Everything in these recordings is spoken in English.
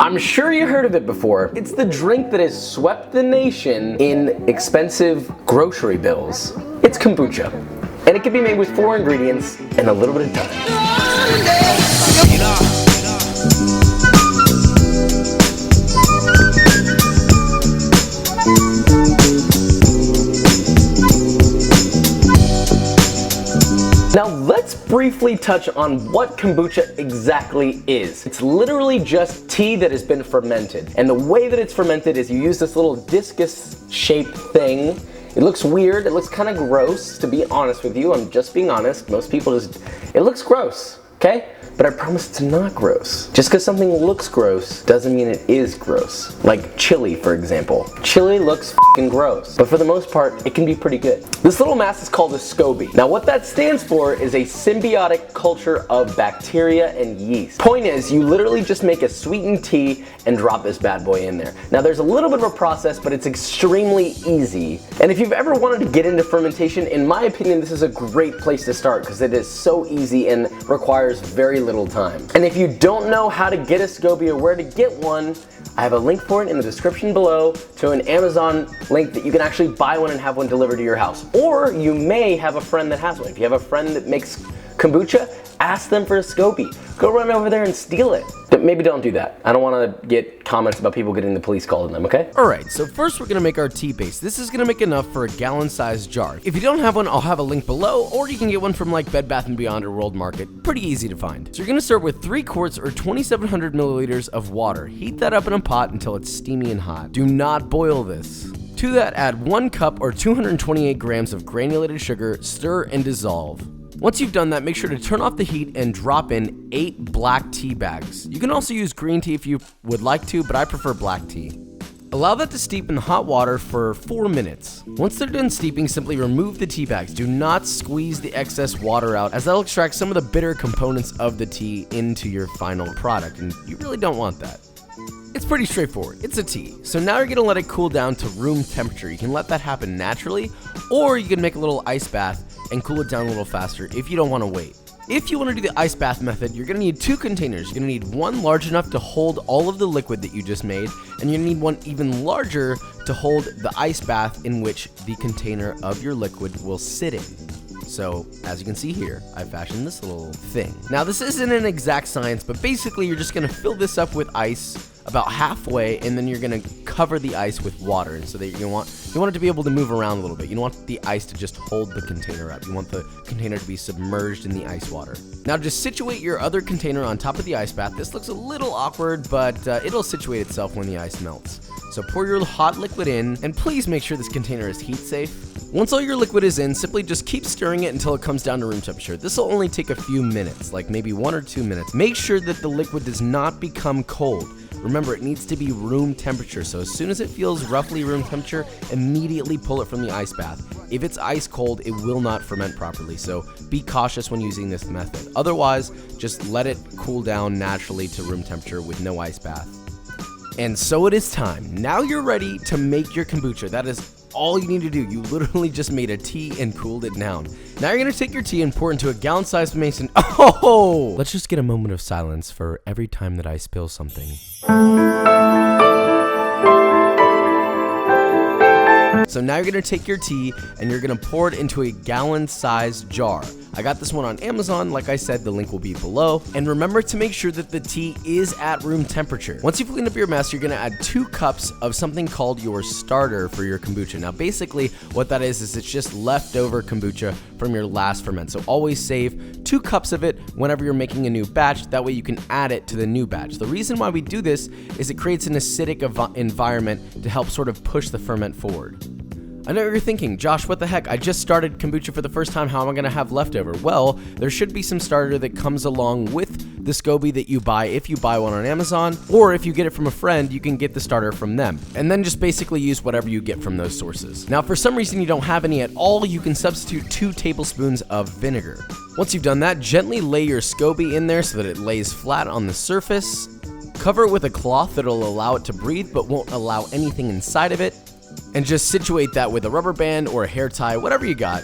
I'm sure you heard of it before. It's the drink that has swept the nation in expensive grocery bills. It's kombucha. And it can be made with 4 ingredients and a little bit of time. Now let's briefly touch on what kombucha exactly is. It's literally just tea that has been fermented. And the way that it's fermented is you use this little discus-shaped thing. It looks weird, it looks kind of gross, to be honest with you. I'm just being honest. Most people it looks gross, okay? But I promise it's not gross. Just because something looks gross doesn't mean it is gross. Like chili, for example. Chili looks f***ing gross, but for the most part, it can be pretty good. This little mass is called a SCOBY. Now what that stands for is a symbiotic culture of bacteria and yeast. Point is, you literally just make a sweetened tea and drop this bad boy in there. Now there's a little bit of a process, but it's extremely easy. And if you've ever wanted to get into fermentation, in my opinion, this is a great place to start because it is so easy and requires very little time. And if you don't know how to get a SCOBY or where to get one, I have a link for it in the description below to an Amazon link that you can actually buy one and have one delivered to your house. Or you may have a friend that has one. If you have a friend that makes kombucha, ask them for a SCOBY. Go run over there and steal it. But maybe don't do that. I don't want to get comments about people getting the police called on them, okay? Alright, so first we're going to make our tea base. This is going to make enough for a gallon-sized jar. If you don't have one, I'll have a link below, or you can get one from like Bed Bath & Beyond or World Market. Pretty easy to find. So you're going to start with 3 quarts or 2,700 milliliters of water. Heat that up in a pot until it's steamy and hot. Do not boil this. To that, add 1 cup or 228 grams of granulated sugar, stir and dissolve. Once you've done that, make sure to turn off the heat and drop in 8 black tea bags. You can also use green tea if you would like to, but I prefer black tea. Allow that to steep in hot water for 4 minutes. Once they're done steeping, simply remove the tea bags. Do not squeeze the excess water out, as that'll extract some of the bitter components of the tea into your final product, and you really don't want that. It's pretty straightforward. It's a tea. So now you're gonna let it cool down to room temperature. You can let that happen naturally, or you can make a little ice bath and cool it down a little faster if you don't want to wait. If you want to do the ice bath method, you're going to need 2 containers. You're going to need one large enough to hold all of the liquid that you just made, and you're going to need one even larger to hold the ice bath in which the container of your liquid will sit in. So, as you can see here, I fashioned this little thing. Now, this isn't an exact science, but basically you're just going to fill this up with ice about halfway, and then you're going to cover the ice with water, and so that you want it to be able to move around a little bit. You don't want the ice to just hold the container up. You want the container to be submerged in the ice water. Now just situate your other container on top of the ice bath. This looks a little awkward, but it'll situate itself when the ice melts. So pour your hot liquid in, and please make sure this container is heat safe. Once all your liquid is in, simply just keep stirring it until it comes down to room temperature. This will only take a few minutes, like maybe 1 or 2 minutes. Make sure that the liquid does not become cold. Remember, it needs to be room temperature, so as soon as it feels roughly room temperature, immediately pull it from the ice bath. If it's ice cold, it will not ferment properly, so be cautious when using this method. Otherwise, just let it cool down naturally to room temperature with no ice bath. And so it is time. Now you're ready to make your kombucha. That is all you need to do. You literally just made a tea and cooled it down. Now you're gonna take your tea and pour it into a gallon-sized mason. Oh! Let's just get a moment of silence for every time that I spill something. So now you're gonna take your tea and you're gonna pour it into a gallon-sized jar. I got this one on Amazon. Like I said, the link will be below. And remember to make sure that the tea is at room temperature. Once you've cleaned up your mess, you're gonna add 2 cups of something called your starter for your kombucha. Now, basically what that is it's just leftover kombucha from your last ferment. So always save 2 cups of it whenever you're making a new batch. That way you can add it to the new batch. The reason why we do this is it creates an acidic environment to help sort of push the ferment forward. I know what you're thinking, Josh, what the heck? I just started kombucha for the first time. How am I going to have leftover? Well, there should be some starter that comes along with the SCOBY that you buy if you buy one on Amazon, or if you get it from a friend, you can get the starter from them. And then just basically use whatever you get from those sources. Now, if for some reason you don't have any at all, you can substitute 2 tablespoons of vinegar. Once you've done that, gently lay your SCOBY in there so that it lays flat on the surface. Cover it with a cloth that'll allow it to breathe but won't allow anything inside of it. And just situate that with a rubber band or a hair tie, whatever you got.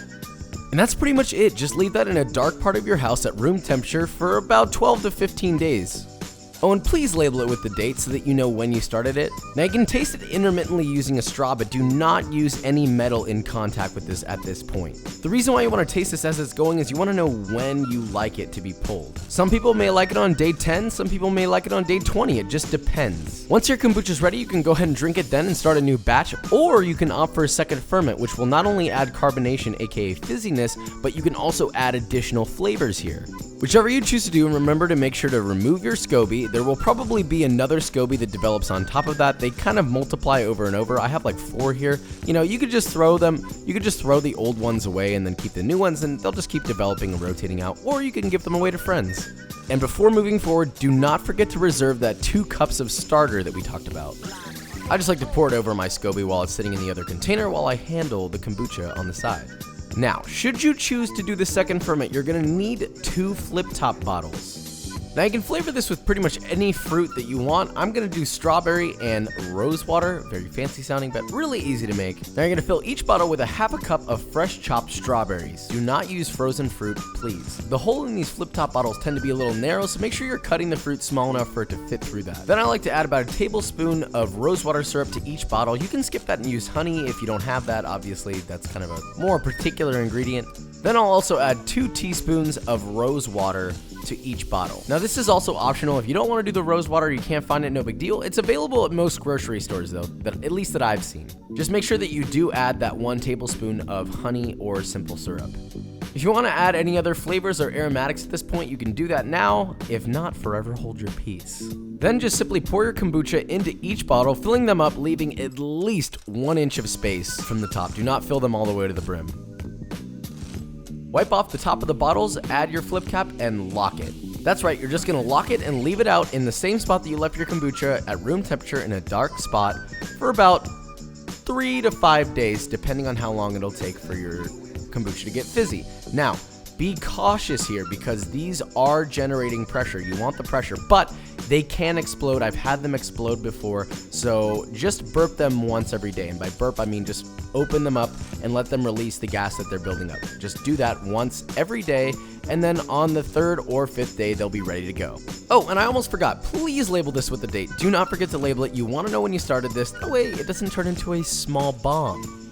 And that's pretty much it. Just leave that in a dark part of your house at room temperature for about 12 to 15 days. Oh, and please label it with the date so that you know when you started it. Now you can taste it intermittently using a straw, but do not use any metal in contact with this at this point. The reason why you want to taste this as it's going is you want to know when you like it to be pulled. Some people may like it on day 10, some people may like it on day 20, it just depends. Once your kombucha is ready, you can go ahead and drink it then and start a new batch, or you can opt for a second ferment, which will not only add carbonation, aka fizziness, but you can also add additional flavors here. Whichever you choose to do, and remember to make sure to remove your SCOBY. There will probably be another SCOBY that develops on top of that. They kind of multiply over and over. I have like 4 here. You know, you could just throw them, you could just throw the old ones away and then keep the new ones, and they'll just keep developing and rotating out, or you can give them away to friends. And before moving forward, do not forget to reserve that 2 cups of starter that we talked about. I just like to pour it over my SCOBY while it's sitting in the other container while I handle the kombucha on the side. Now, should you choose to do the second ferment, you're gonna need 2 flip-top bottles. Now you can flavor this with pretty much any fruit that you want. I'm gonna do strawberry and rose water, very fancy sounding, but really easy to make. Now you're gonna fill each bottle with a half a cup of fresh chopped strawberries. Do not use frozen fruit, please. The hole in these flip-top bottles tend to be a little narrow, so make sure you're cutting the fruit small enough for it to fit through that. Then I like to add about a tablespoon of rose water syrup to each bottle. You can skip that and use honey if you don't have that. Obviously, that's kind of a more particular ingredient. Then I'll also add 2 teaspoons of rose water to each bottle. Now this is also optional. If you don't want to do the rose water, you can't find it, no big deal. It's available at most grocery stores though, at least that I've seen. Just make sure that you do add that 1 tablespoon of honey or simple syrup. If you want to add any other flavors or aromatics at this point, you can do that now. If not, forever hold your peace. Then just simply pour your kombucha into each bottle, filling them up, leaving at least 1 inch of space from the top. Do not fill them all the way to the brim. Wipe off the top of the bottles, add your flip cap, and lock it. That's right, you're just gonna lock it and leave it out in the same spot that you left your kombucha at room temperature in a dark spot for about 3 to 5 days, depending on how long it'll take for your kombucha to get fizzy. Now, be cautious here because these are generating pressure. You want the pressure, but they can explode. I've had them explode before, so just burp them once every day. And by burp, I mean just open them up and let them release the gas that they're building up. Just do that once every day, and then on the 3rd or 5th day, they'll be ready to go. Oh, and I almost forgot. Please label this with the date. Do not forget to label it. You want to know when you started this. That way, it doesn't turn into a small bomb.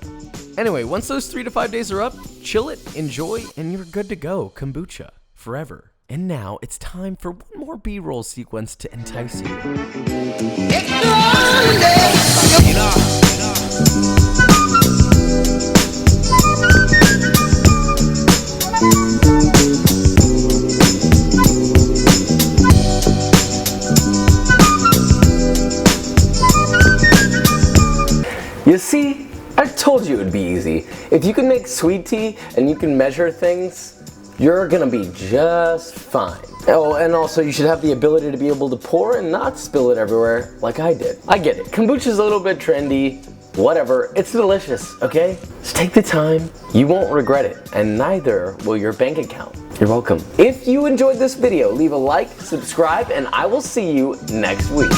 Anyway, once those 3 to 5 days are up, chill it, enjoy, and you're good to go. Kombucha, forever. And now it's time for one more B-roll sequence to entice you. You see? I told you it would be easy. If you can make sweet tea and you can measure things, you're gonna be just fine. Oh, and also you should have the ability to be able to pour and not spill it everywhere like I did. I get it, kombucha's a little bit trendy, whatever, it's delicious, okay? Just take the time, you won't regret it, and neither will your bank account. You're welcome. If you enjoyed this video, leave a like, subscribe, and I will see you next week.